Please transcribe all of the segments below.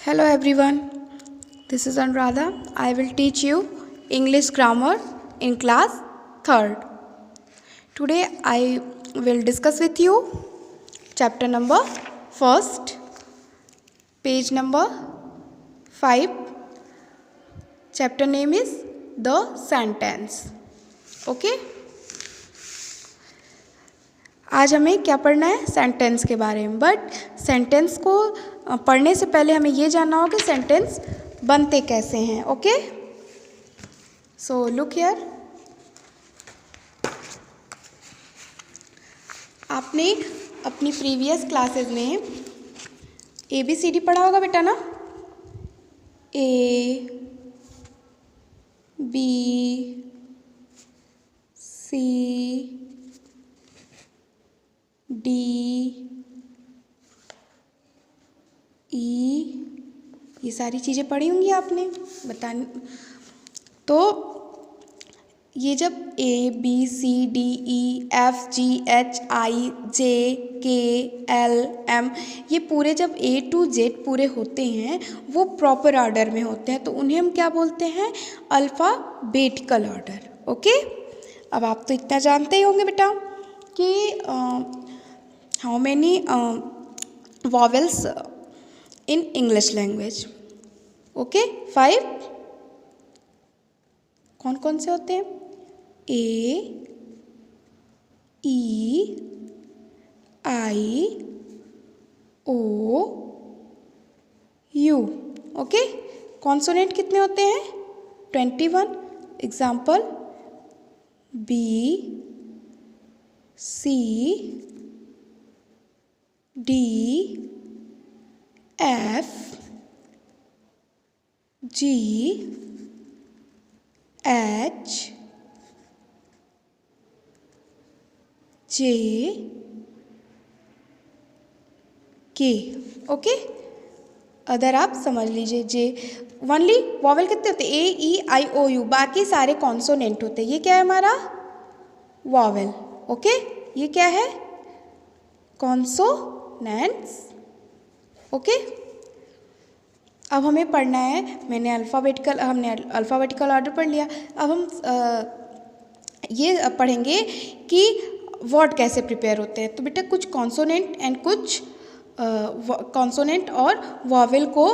Hello everyone, this is Anuradha. I will teach you English grammar in class 3rd. Today I will discuss with you chapter number 1st, page number 5. Chapter name is The Sentence. Okay? आज हमें क्या पढ़ना है? Sentence के बारे में. But sentence को पढ़ने से पहले हमें ये जानना होगा कि सेंटेंस बनते कैसे हैं. Okay, so look here. आपने अपनी प्रीवियस क्लासेस में ABCD पढ़ा होगा बेटा ना. A B C D E, ये सारी चीज़ें पढ़ी होंगी आपने. तो ये जब A B C D E F G H I J K L M ये पूरे जब A to Z पूरे होते हैं वो प्रॉपर ऑर्डर में होते हैं, तो उन्हें हम क्या बोलते हैं? Alphabetical order. ओके, अब आप तो इतना जानते ही होंगे बेटा कि how many vowels in English language. Okay, 5. कौन कौन से होते हैं? A E I O U. Okay, consonant कितने होते हैं? 21. Example B C D F G H J K. Okay, other आप समझ लीजिए. जे ओनली वॉवेल कितने होते हैं? A E I O U. बाकी सारे कॉन्सोनेंट होते हैं. ये क्या है हमारा? वॉवेल. ओके, ये क्या है? कॉन्सोनेंट्स. ओके, अब हमें पढ़ना है. हमने अल्फ़ाबेटिकल ऑर्डर पढ़ लिया. अब हम ये पढ़ेंगे कि वर्ड कैसे प्रिपेयर होते हैं. तो बेटा कुछ कॉन्सोनेंट एंड कुछ कॉन्सोनेंट और वॉवेल को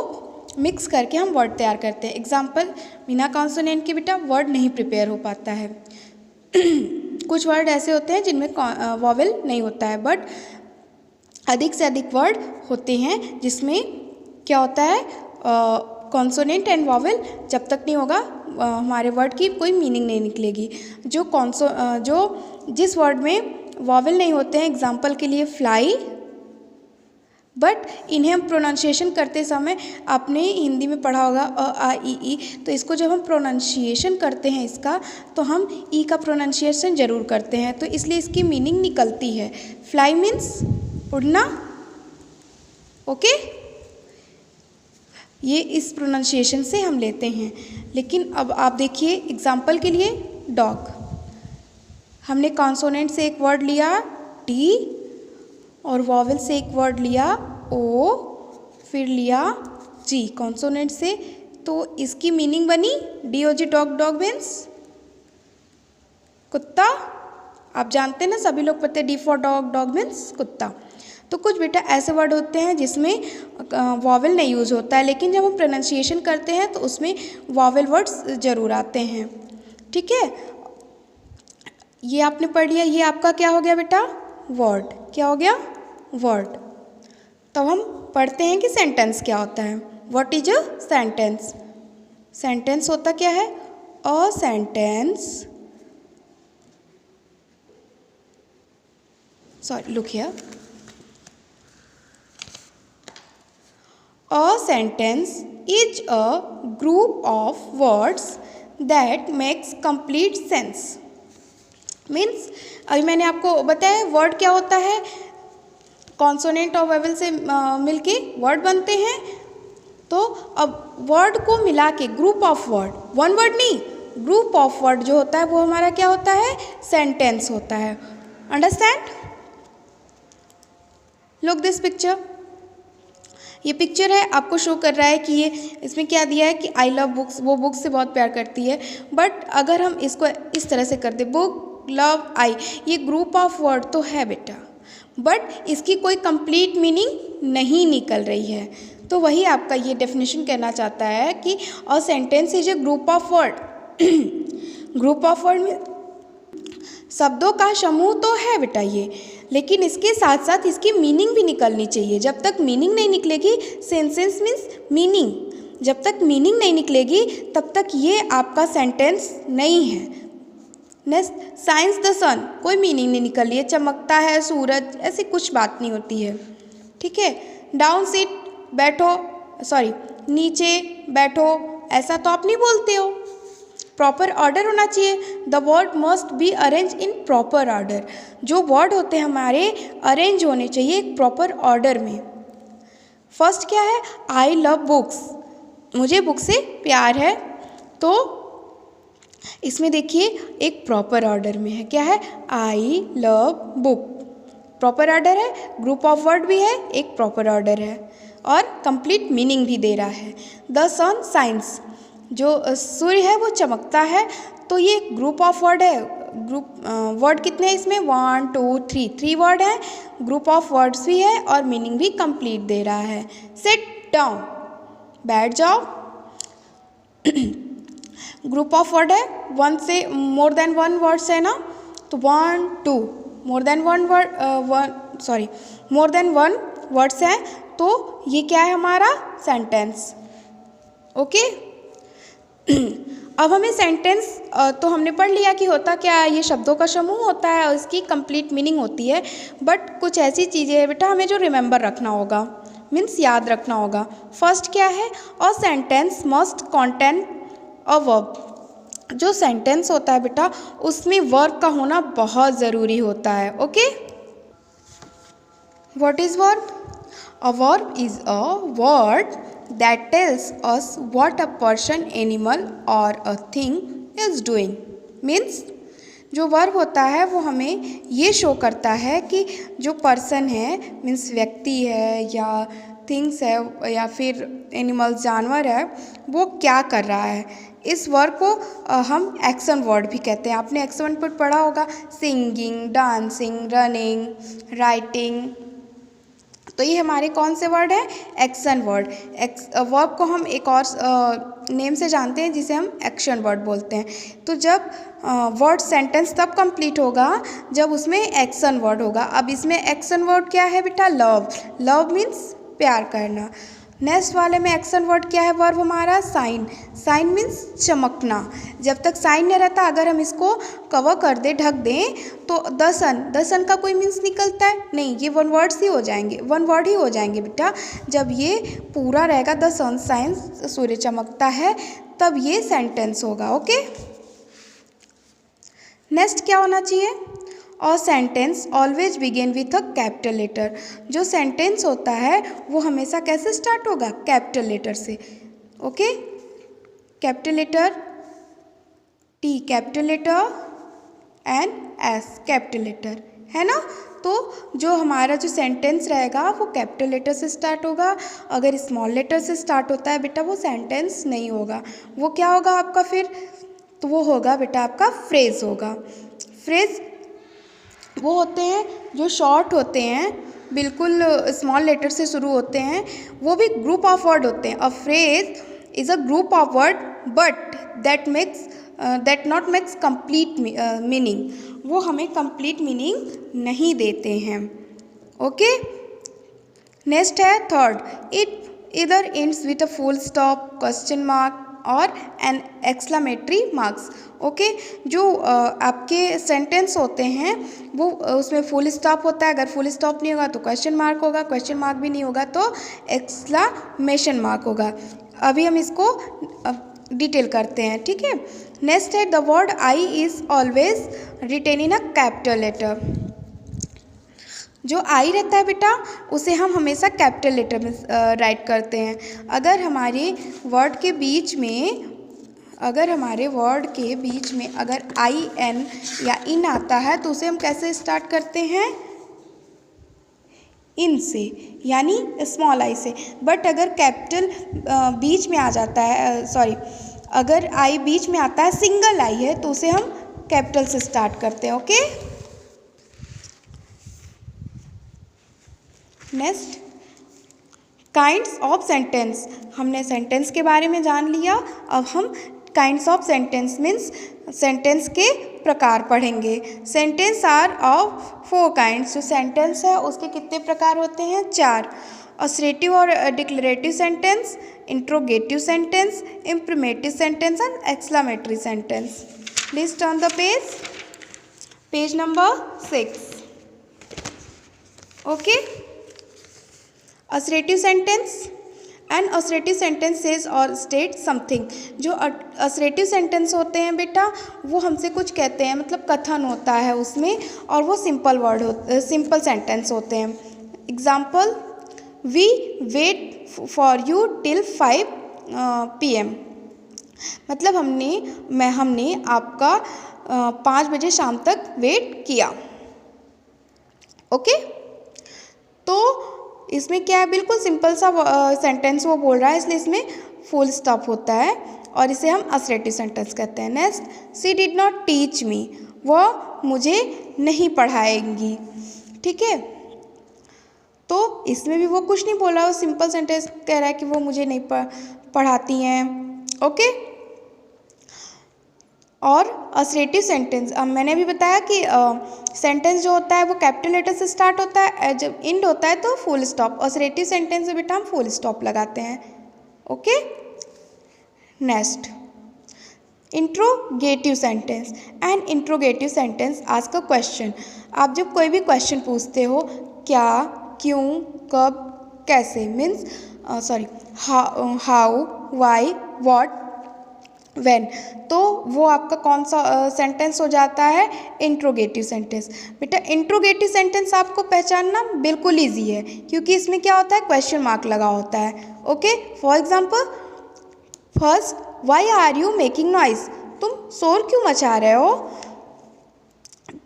मिक्स करके हम वर्ड तैयार करते हैं. एग्जाम्पल, बिना कॉन्सोनेंट के बेटा वर्ड नहीं प्रिपेयर हो पाता है. कुछ वर्ड ऐसे होते हैं जिनमें वॉवेल नहीं होता है, बट अधिक से अधिक वर्ड होते हैं जिसमें क्या होता है? कॉन्सोनेंट एंड वॉवेल जब तक नहीं होगा हमारे वर्ड की कोई मीनिंग नहीं निकलेगी. जो जिस वर्ड में वॉवेल नहीं होते हैं, एग्जाम्पल के लिए फ्लाई, बट इन्हें हम प्रोनाउंसिएशन करते समय आपने हिंदी में पढ़ा होगा अ आ ई. तो इसको जब हम प्रोनाउंसिएशन करते हैं इसका, तो हम ई का प्रोनाउंसिएशन ज़रूर करते हैं, तो इसलिए इसकी मीनिंग निकलती है. फ्लाई मीन्स उड़ना. ओके, ये इस प्रोनाउंसिएशन से हम लेते हैं. लेकिन अब आप देखिए, एग्जाम्पल के लिए डॉग. हमने कॉन्सोनेंट से एक वर्ड लिया टी और वॉवेल से एक वर्ड लिया ओ, फिर लिया जी कॉन्सोनेंट से, तो इसकी मीनिंग बनी DOG. डॉग. डॉग मीन्स कुत्ता. आप जानते हैं ना, सभी लोग पढ़ते हैं D for dog. Dog means कुत्ता. तो कुछ बेटा ऐसे वर्ड होते हैं जिसमें वॉवेल नहीं यूज़ होता है, लेकिन जब हम प्रोनाउंसिएशन करते हैं तो उसमें वॉवेल वर्ड्स ज़रूर आते हैं. ठीक है, ये आपने पढ़ लिया. ये आपका क्या हो गया बेटा? वर्ड. क्या हो गया? वर्ड. तब हम पढ़ते हैं कि सेंटेंस क्या होता है. What is a sentence? Sentence होता क्या है? A sentence, sorry, look here. A sentence is a group of words that makes complete sense. Means अभी मैंने आपको बताया वर्ड क्या होता है. कॉन्सोनेंट और वोवेल से मिलके वर्ड बनते हैं. तो अब वर्ड को मिला के group of word, one word नहीं, ग्रुप ऑफ वर्ड जो होता है वो हमारा क्या होता है? सेंटेंस होता है. अंडरस्टैंड? Look this picture. ये पिक्चर है, आपको शो कर रहा है कि ये इसमें क्या दिया है कि आई लव बुक्स, वो बुक्स से बहुत प्यार करती है। बट अगर हम इसको इस तरह से कर दे, बुक लव आई, ये ग्रुप ऑफ वर्ड तो है बेटा, बट इसकी कोई कंप्लीट मीनिंग नहीं निकल रही है। तो वही आपका ये डेफिनेशन कहना चाहता है कि a sentence is a group of word. Group of word में शब्दों का समूह तो है बेटा ये, लेकिन इसके साथ साथ इसकी मीनिंग भी निकलनी चाहिए। जब तक मीनिंग नहीं निकलेगी, सेंटेंस मीन्स मीनिंग, जब तक मीनिंग नहीं निकलेगी तब तक ये आपका सेंटेंस नहीं है। नेक्स्ट, साइंस द सन, कोई मीनिंग नहीं निकल रही है, चमकता है सूरज, ऐसी कुछ बात नहीं होती है। ठीक है। डाउन सीट, बैठो, सॉरी नीचे बैठो, ऐसा तो आप नहीं बोलते हो। प्रॉपर ऑर्डर होना चाहिए, the word must be arrange in proper order. जो वर्ड होते हैं हमारे अरेंज होने चाहिए एक प्रॉपर ऑर्डर में। फर्स्ट क्या है, आई लव बुक्स, मुझे बुक से प्यार है, तो इसमें देखिए एक प्रॉपर ऑर्डर में है, क्या है, I love book, proper order है, ग्रुप ऑफ वर्ड भी है, एक प्रॉपर ऑर्डर है और कंप्लीट मीनिंग भी दे रहा है। द सन शाइन्स, जो सूर्य है वो चमकता है, तो ये ग्रुप ऑफ वर्ड है। ग्रुप वर्ड कितने हैं इसमें, 1 2 3, 3 वर्ड हैं, ग्रुप ऑफ वर्ड्स भी है और मीनिंग भी कंप्लीट दे रहा है। सिट डाउन, बैठ जाओ, ग्रुप ऑफ वर्ड है, वन से मोर देन वन वर्ड्स है ना, तो 1 2, मोर देन वन वर्ड्स हैं, तो ये क्या है हमारा सेंटेंस। ओके। अब हमें सेंटेंस तो हमने पढ़ लिया कि होता क्या है, ये शब्दों का समूह होता है और इसकी कंप्लीट मीनिंग होती है। बट कुछ ऐसी चीज़ें हैं बेटा हमें जो रिमेंबर रखना होगा, मीन्स याद रखना होगा। फर्स्ट क्या है, a sentence must contain a verb. जो सेंटेंस होता है बेटा उसमें वर्ब का होना बहुत ज़रूरी होता है। Okay. What is verb? A verb is a word that tells us what a person, animal or a thing is doing. Means जो वर्ब होता है वो हमें ये शो करता है कि जो पर्सन है, मीन्स व्यक्ति है या थिंग्स है या फिर एनिमल जानवर है, वो क्या कर रहा है। इस वर्ड को हम एक्शन वर्ड भी कहते हैं। आपने एक्शन वर्ड पढ़ा होगा, सिंगिंग, डांसिंग, रनिंग, राइटिंग, तो ये हमारे कौन से वर्ड हैं, एक्शन वर्ड। वर्ब को हम एक और नेम से जानते हैं जिसे हम एक्शन वर्ड बोलते हैं। तो जब वर्ड सेंटेंस तब कंप्लीट होगा जब उसमें एक्शन वर्ड होगा। अब इसमें एक्शन वर्ड क्या है बेटा, लव। लव मीन्स प्यार करना। नेक्स्ट वाले में एक्शन वर्ड क्या है, वर्ब हमारा साइन। Sign means चमकना। जब तक साइन नहीं रहता, अगर हम इसको कवर कर दें, ढक दें, तो द सन का कोई मीन्स निकलता है नहीं, ये वन वर्ड्स ही हो जाएंगे, वन वर्ड ही हो जाएंगे बेटा। जब ये पूरा रहेगा, द सन शाइन्स, सूर्य चमकता है, तब ये सेंटेंस होगा। ओके। नेक्स्ट क्या होना चाहिए, a sentence always begin with a capital letter. जो सेंटेंस होता है वो हमेशा कैसे स्टार्ट होगा, कैपिटल लेटर से। Okay. Capital letter, T capital letter and S capital letter, है ना। तो जो हमारा जो सेंटेंस रहेगा वो कैपिटल लेटर से स्टार्ट होगा। अगर स्मॉल लेटर से स्टार्ट होता है बेटा वो सेंटेंस नहीं होगा। वो क्या होगा आपका फिर, तो वो होगा बेटा आपका फ्रेज होगा। फ्रेज वो होते हैं जो शॉर्ट होते हैं, बिल्कुल स्मॉल लेटर से शुरू होते हैं, वो भी ग्रुप ऑफ वर्ड होते हैं। A phrase is a group of word but that not makes complete meaning. वो हमें कंप्लीट मीनिंग नहीं देते हैं। ओके। नेक्स्ट है थर्ड, इट इधर ends with a full stop, question mark और एन एक्सक्लेमेटरी मार्क्स। ओके। जो आपके सेंटेंस होते हैं वो उसमें फुल स्टॉप होता है, अगर फुल स्टॉप नहीं होगा तो क्वेश्चन मार्क होगा, क्वेश्चन मार्क भी नहीं होगा तो एक्सक्लेमेशन मार्क होगा। अभी हम इसको डिटेल करते हैं, ठीक है। नेक्स्ट है, the word I is always written in a capital letter. जो आई रहता है बेटा उसे हम हमेशा कैपिटल लेटर में राइट करते हैं। अगर हमारे वर्ड के बीच में अगर आई एन या इन आता है तो उसे हम कैसे स्टार्ट करते हैं, इन से, यानी स्मॉल आई से। बट अगर कैपिटल बीच में आ जाता है, सॉरी, अगर आई बीच में आता है, सिंगल आई है, तो उसे हम कैपिटल से स्टार्ट करते हैं। Okay, next, kinds of sentence. हमने सेंटेंस के बारे में जान लिया। अब हम kinds of sentence means sentence के प्रकार पढ़ेंगे। Sentence are of 4 kinds. जो सेंटेंस है उसके कितने प्रकार होते हैं? 4। Assertive or declarative sentence, interrogative sentence, imperative sentence and exclamatory sentence. Please turn the page number 6। Okay, assertive sentence, an assertive sentence says or state something. जो assertive sentence होते हैं बेटा, वो हमसे कुछ कहते हैं, मतलब कथन होता है उसमें, और वो सिंपल सेंटेंस होते हैं। Example, we wait for you till 5 PM। मतलब हमने आपका 5 बजे शाम तक वेट किया। ओके, तो इसमें क्या है, बिल्कुल सिंपल सा सेंटेंस वो बोल रहा है, इसलिए इसमें फुल स्टॉप होता है और इसे हम असर्टिव सेंटेंस कहते हैं। Next, she did not teach me. वह मुझे नहीं पढ़ाएंगी। ठीक है, तो इसमें भी वो कुछ नहीं बोला, वो सिंपल सेंटेंस कह रहा है कि वो मुझे नहीं पढ़ाती हैं। ओके, और असर्टिव सेंटेंस, मैंने भी बताया कि सेंटेंस जो होता है वो कैपिटल लेटर से स्टार्ट होता है, जब इंड होता है तो फुल स्टॉप। असर्टिव सेंटेंस में बेटा हम फुल स्टॉप लगाते हैं। Okay, next, interrogative sentence. An interrogative sentence ask a question. आप जब कोई भी क्वेश्चन पूछते हो, क्या, क्यों, कब, कैसे, means how, why, what, when, तो वो आपका कौन सा सेंटेंस हो जाता है? Interrogative sentence. बेटा इंट्रोगेटिव सेंटेंस आपको पहचानना बिल्कुल ईजी है, क्योंकि इसमें क्या होता है, क्वेश्चन मार्क लगा होता है। Okay, for example, first, why are you making noise. तुम शोर क्यों मचा रहे हो?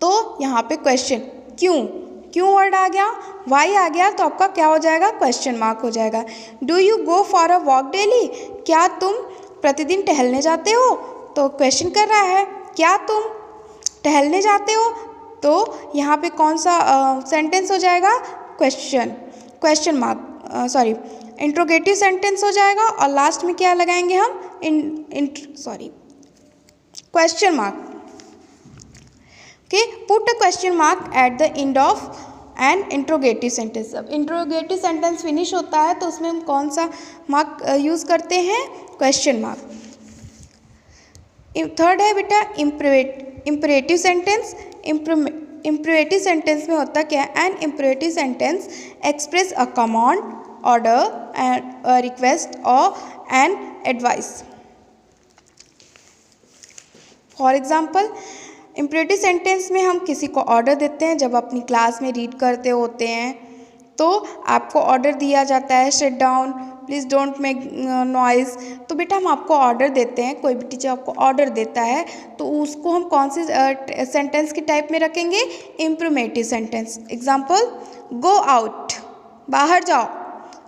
तो यहाँ पे क्वेश्चन, क्यों वर्ड आ गया, वाई आ गया, तो आपका क्या हो जाएगा? क्वेश्चन मार्क हो जाएगा। Do you go for a walk daily. क्या तुम प्रतिदिन टहलने जाते हो? तो क्वेश्चन कर रहा है, क्या तुम टहलने जाते हो? तो यहाँ पे कौन सा सेंटेंस हो जाएगा? Question mark, sorry, interrogative sentence हो जाएगा। और लास्ट में क्या लगाएंगे हम? Question mark. Okay, put a question mark at the end of an interrogative sentence. अब इंट्रोगेटिव सेंटेंस फिनिश होता है तो उसमें हम कौन सा मार्क यूज़ करते हैं? Question mark. थर्ड है बेटा इम्परेटिव सेंटेंस। इम्परेटिव सेंटेंस में होता क्या है? An imperative sentence express a command, order, and request or an advice. For example, imperative sentence में हम किसी को ऑर्डर देते हैं। जब अपनी क्लास में रीड करते होते हैं तो आपको ऑर्डर दिया जाता है, sit down, please don't make noise. तो बेटा हम आपको ऑर्डर देते हैं, कोई भी टीचर आपको ऑर्डर देता है तो उसको हम कौन से सेंटेंस के टाइप में रखेंगे? Imperative sentence. Example, go out, बाहर जाओ।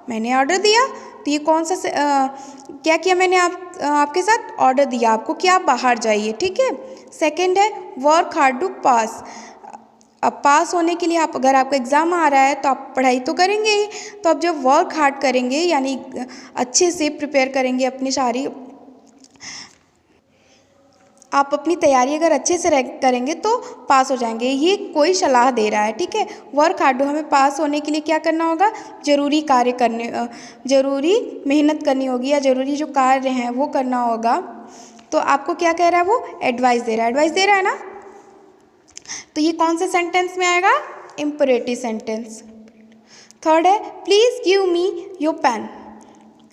मैंने ऑर्डर दिया, तो ये कौन सा क्या किया मैंने? आपके साथ ऑर्डर दिया आपको कि आप बाहर जाइए। ठीक है। सेकंड है वर्क हार्ड टू पास। अब पास होने के लिए अगर आपका एग्ज़ाम आ रहा है तो आप पढ़ाई तो करेंगे ही, तो आप जब वर्क हार्ड करेंगे यानी अच्छे से प्रिपेयर करेंगे अपनी सारी, आप अपनी तैयारी अगर अच्छे से करेंगे तो पास हो जाएंगे। ये कोई सलाह दे रहा है। ठीक है। वर्क हार्ड, हमें पास होने के लिए क्या करना होगा? जरूरी कार्य करने, जरूरी मेहनत करनी होगी या जरूरी जो कार्य हैं वो करना होगा। तो आपको क्या कह रहा है? वो एडवाइस दे रहा है। एडवाइस दे रहा है ना, तो ये कौन से सेंटेंस में आएगा? Imperative sentence. थर्ड है please give me your pen.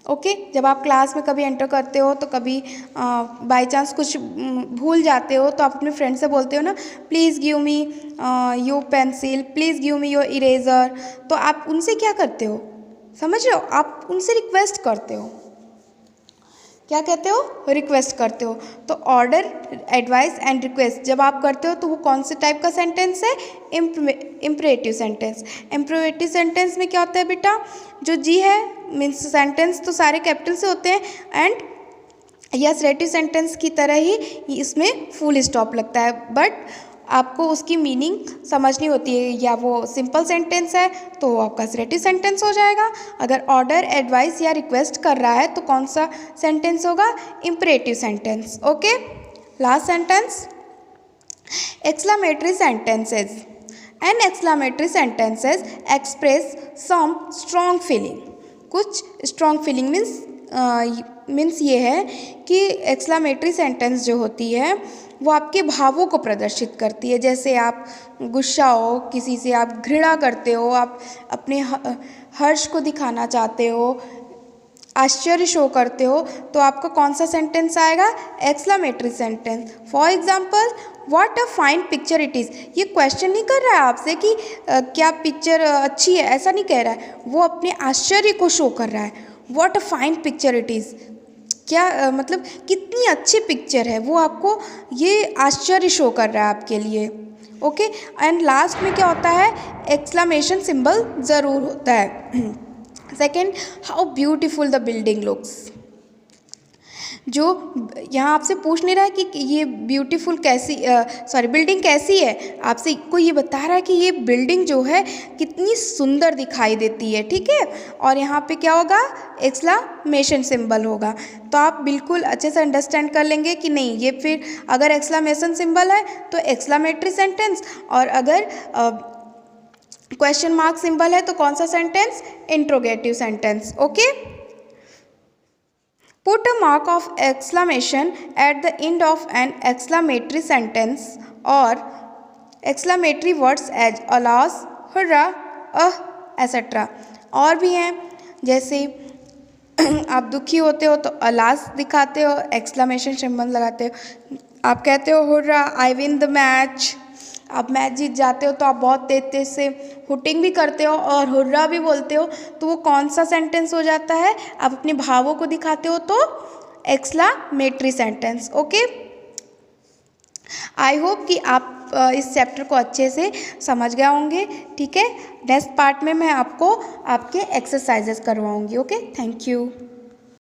Okay, जब आप क्लास में कभी एंटर करते हो तो कभी बाय चांस कुछ भूल जाते हो तो आप अपने फ्रेंड से बोलते हो ना, please give me your pencil, please give me your eraser. तो आप उनसे क्या करते हो? समझ रहे हो? आप उनसे रिक्वेस्ट करते हो क्या कहते हो, रिक्वेस्ट करते हो। तो ऑर्डर, एडवाइस एंड रिक्वेस्ट जब आप करते हो तो वो कौन से टाइप का सेंटेंस है, इम्परेटिव सेंटेंस। इम्परेटिव सेंटेंस में क्या होता है बेटा, जो जी है मीन्स सेंटेंस तो सारे कैपिटल से होते हैं, एंड असर्टिव सेंटेंस की तरह ही इसमें फुल स्टॉप लगता है, बट आपको उसकी मीनिंग समझनी होती है। या वो सिंपल सेंटेंस है तो वो आपका असर्टिव सेंटेंस हो जाएगा। अगर ऑर्डर, एडवाइस या रिक्वेस्ट कर रहा है तो कौन सा सेंटेंस होगा, imperative sentence. Okay, last sentence, exclamatory sentences. An exclamatory sentences express some strong feeling. कुछ स्ट्रॉन्ग फीलिंग मीन्स ये है कि एक्सक्लेमेटरी सेंटेंस जो होती है वो आपके भावों को प्रदर्शित करती है। जैसे आप गुस्सा हो किसी से, आप घृणा करते हो, आप अपने हर्ष को दिखाना चाहते हो, आश्चर्य शो करते हो, तो आपका कौन सा सेंटेंस आएगा, exclamatory sentence. For example, what a fine picture it is. ये क्वेश्चन नहीं कर रहा है आपसे कि क्या पिक्चर अच्छी है, ऐसा नहीं कह रहा है, वो अपने आश्चर्य को शो कर रहा है। What a fine picture it is, क्या मतलब कितनी अच्छी पिक्चर है, वो आपको ये आश्चर्य शो कर रहा है आपके लिए। ओके, एंड लास्ट में क्या होता है, एक्सक्लेमेशन सिंबल ज़रूर होता है। Second, how beautiful the building looks. जो यहाँ आपसे पूछ नहीं रहा है कि ये ब्यूटीफुल कैसी बिल्डिंग कैसी है, आपसे कोई ये बता रहा है कि ये बिल्डिंग जो है कितनी सुंदर दिखाई देती है, ठीक है। और यहाँ पे क्या होगा, एक्सक्लेमेशन सिंबल होगा। तो आप बिल्कुल अच्छे से अंडरस्टैंड कर लेंगे कि नहीं, ये फिर अगर एक्सक्लेमेशन सिंबल है तो एक्सक्लेमेटरी सेंटेंस, और अगर क्वेश्चन मार्क सिंबल है तो कौन सा sentence, interrogative sentence. Okay, put a mark of exclamation at the end of an exclamatory sentence or exclamatory words as alas, hurrah, etc. और भी हैं, जैसे आप दुखी होते हो तो अलास दिखाते हो, एक्सक्लेमेशन सिंबल लगाते हो। आप कहते हो hurrah, I win the match, आप मैच जीत जाते हो तो आप बहुत तेज तेज से हुटिंग भी करते हो और हुर्रा भी बोलते हो, तो वो कौन सा सेंटेंस हो जाता है, आप अपने भावों को दिखाते हो तो exclamatory sentence. Okay, I hope कि आप इस चैप्टर को अच्छे से समझ गए होंगे, ठीक है। नेक्स्ट पार्ट में मैं आपको आपके एक्सरसाइजेस करवाऊंगी। Okay, thank you.